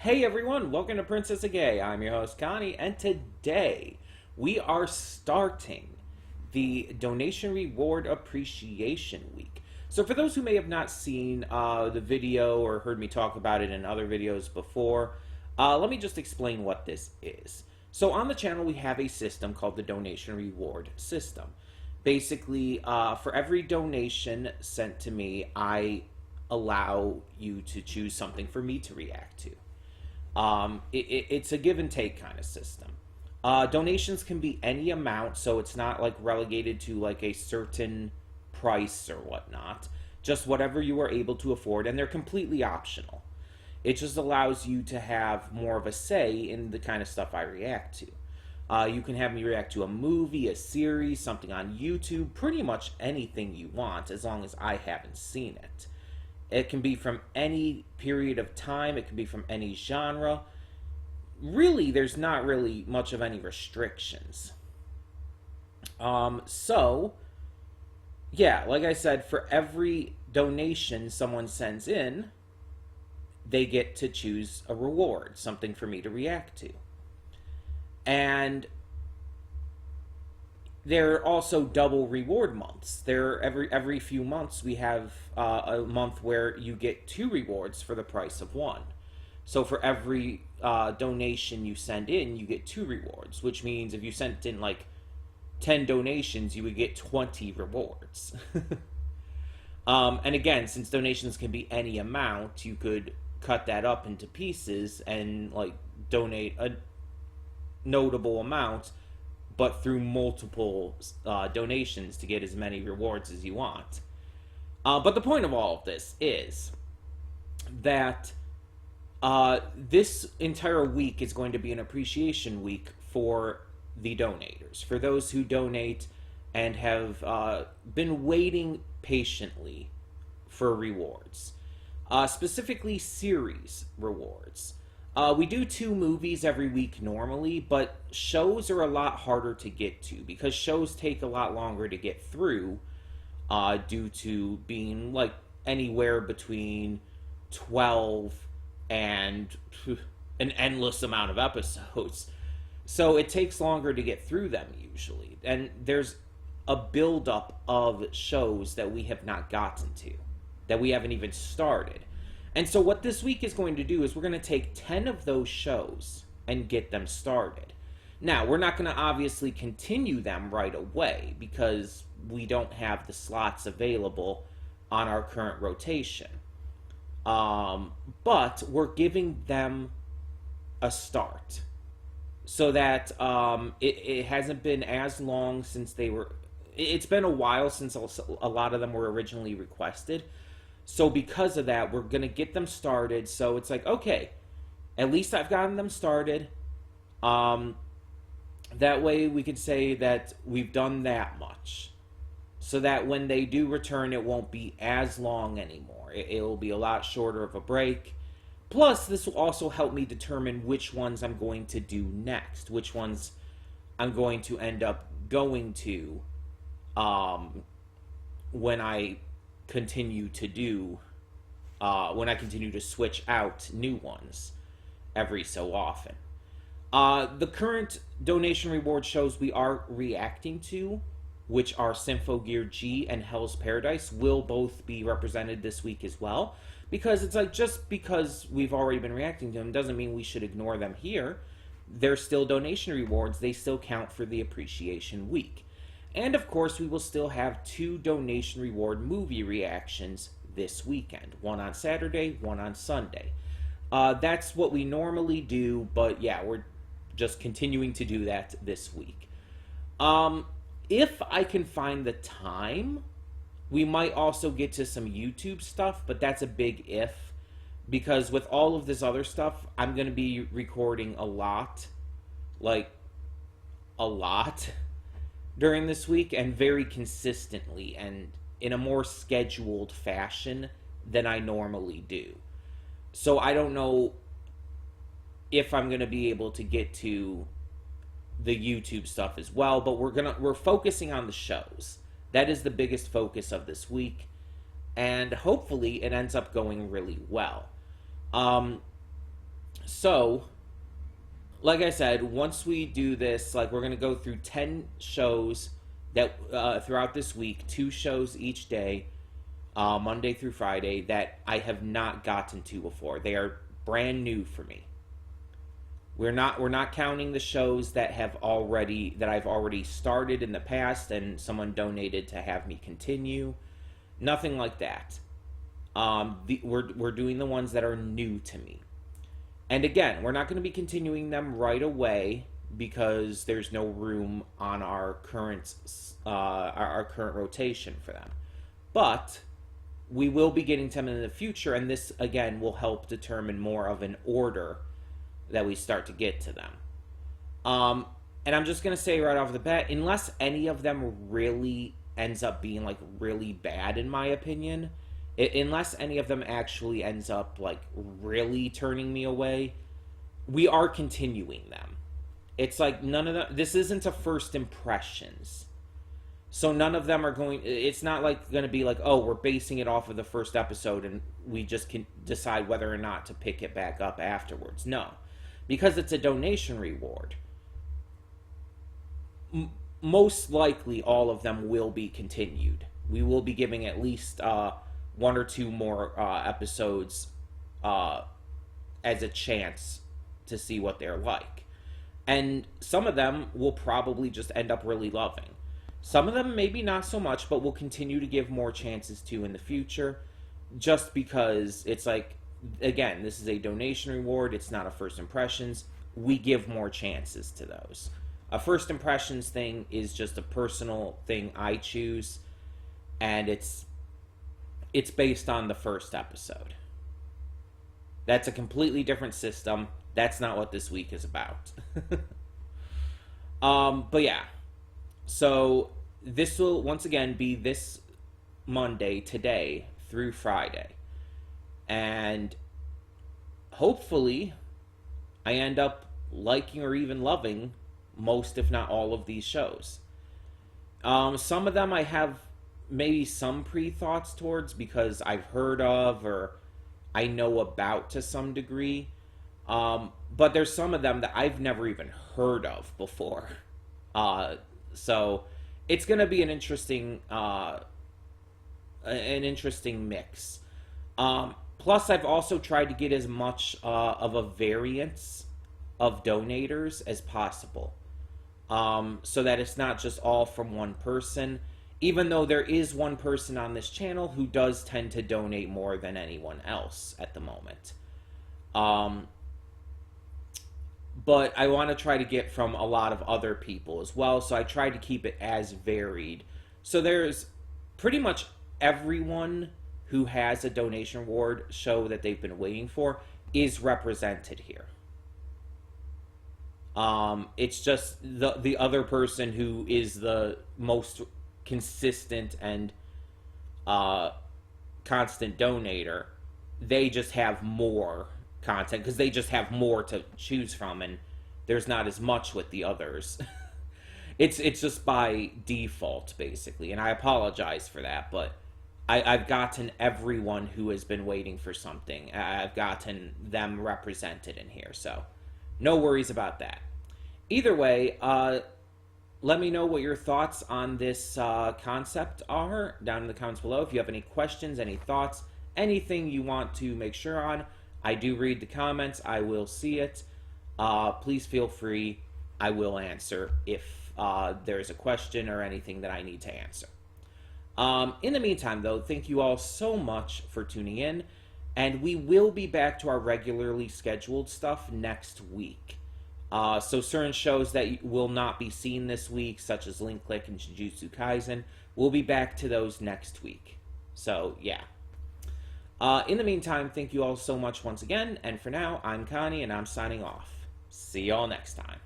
Hey everyone, welcome to Princess of Gay. I'm your host Connie, and today we are starting the Donation Reward Appreciation Week. So, for those who may have not seen the video or heard me talk about it in other videos before, let me just explain what this is. So, on the channel, we have a system called the Donation Reward System. Basically, for every donation sent to me, I allow you to choose something for me to react to. It's a give and take kind of system. Donations can be any amount, so it's not like relegated to like a certain price or whatnot. Just whatever you are able to afford, and they're completely optional. It just allows you to have more of a say in the kind of stuff I react to. You can have me react to a movie, a series, something on YouTube, pretty much anything you want, as long as I haven't seen it. It can be from any period of time. It can be from any genre. Really, there's not really much of any restrictions. Yeah, like I said, for every donation someone sends in, they get to choose a reward, something for me to react to. And there are also double reward months. Every few months we have a month where you get 2 rewards for the price of 1. So for every donation you send in, you get 2 rewards, which means if you sent in like 10 donations, you would get 20 rewards. And again, since donations can be any amount, you could cut that up into pieces and like donate a notable amount, but through multiple donations to get as many rewards as you want. But the point of all of this is that this entire week is going to be an appreciation week for the donators, for those who donate and have been waiting patiently for rewards, specifically series rewards. We do 2 movies every week normally, but shows are a lot harder to get to because shows take a lot longer to get through due to being like anywhere between 12 and an endless amount of episodes. So it takes longer to get through them usually. And there's a buildup of shows that we have not gotten to, that we haven't even started. And so what this week is going to do is we're going to take 10 of those shows and get them started. Now, we're not going to obviously continue them right away because we don't have the slots available on our current rotation. But we're giving them a start so that it hasn't been as long since they were... It's been a while since a lot of them were originally requested. So because of that, we're going to get them started. So it's like, okay, at least I've gotten them started. That way we could say that we've done that much. So that when they do return, it won't be as long anymore. It'll be a lot shorter of a break. Plus, this will also help me determine which ones I'm going to do next. Which ones I'm going to end up going to when I continue to switch out new ones every so often. The current donation reward shows we are reacting to, which are Symphogear G and Hell's Paradise, will both be represented this week as well. Because it's like, just because we've already been reacting to them doesn't mean we should ignore them here. They're still donation rewards. They still count for the appreciation week. And of course, we will still have 2 donation reward movie reactions this weekend. One on Saturday, one on Sunday. That's what we normally do, but yeah, we're just continuing to do that this week. If I can find the time, we might also get to some YouTube stuff, but that's a big if. Because with all of this other stuff, I'm going to be recording a lot. Like, a lot. During this week, and very consistently and in a more scheduled fashion than I normally do. So I don't know if I'm going to be able to get to the YouTube stuff as well, but we're focusing on the shows. That is the biggest focus of this week, and hopefully it ends up going really well. So, like I said, once we do this, like we're gonna go through 10 shows that throughout this week, 2 shows each day, Monday through Friday, that I have not gotten to before. They are brand new for me. We're not counting the shows that I've already started in the past and someone donated to have me continue. Nothing like that. We're doing the ones that are new to me. And again, we're not going to be continuing them right away because there's no room on our current rotation for them. But we will be getting to them in the future, and this again will help determine more of an order that we start to get to them. And I'm just going to say right off the bat, unless any of them really ends up being like really bad in my opinion, unless any of them actually ends up like really turning me away, we are continuing them. It's like none of them, this isn't a first impressions. So none of them are going, it's not like going to be like, oh, we're basing it off of the first episode and we just can decide whether or not to pick it back up afterwards. No. Because it's a donation reward, most likely all of them will be continued. We will be giving at least 1 or 2 more episodes as a chance to see what they're like. And some of them will probably just end up really loving. Some of them maybe not so much, but we'll continue to give more chances to in the future, just because it's like, again, this is a donation reward. It's not a first impressions. We give more chances to those. A first impressions thing is just a personal thing I choose, and it's based on the first episode. That's a completely different system. That's not what this week is about. But yeah. So this will once again be this Monday, today, through Friday. And hopefully I end up liking or even loving most, if not all, of these shows. Some of them I have maybe some pre-thoughts towards because I've heard of or I know about to some degree. But there's some of them that I've never even heard of before. So it's going to be an interesting mix. Plus, I've also tried to get as much of a variance of donators as possible, so that it's not just all from one person, even though there is one person on this channel who does tend to donate more than anyone else at the moment. But I want to try to get from a lot of other people as well, so I tried to keep it as varied. So there's pretty much everyone who has a donation reward show that they've been waiting for is represented here. It's just the other person who is the most consistent and constant donator, they just have more content because they just have more to choose from, and there's not as much with the others. It's just by default, basically, and I apologize for that, but I've gotten everyone who has been waiting for something. I've gotten them represented in here, so no worries about that. Either way, let me know what your thoughts on this concept are down in the comments below. If you have any questions, any thoughts, anything you want to make sure on, I do read the comments. I will see it. Please feel free. I will answer if there's a question or anything that I need to answer. In the meantime, though, thank you all so much for tuning in, and we will be back to our regularly scheduled stuff next week. So certain shows that will not be seen this week, such as Link Click and Jujutsu Kaisen, we'll be back to those next week. So, yeah. In the meantime, thank you all so much once again, and for now, I'm Connie, and I'm signing off. See y'all next time.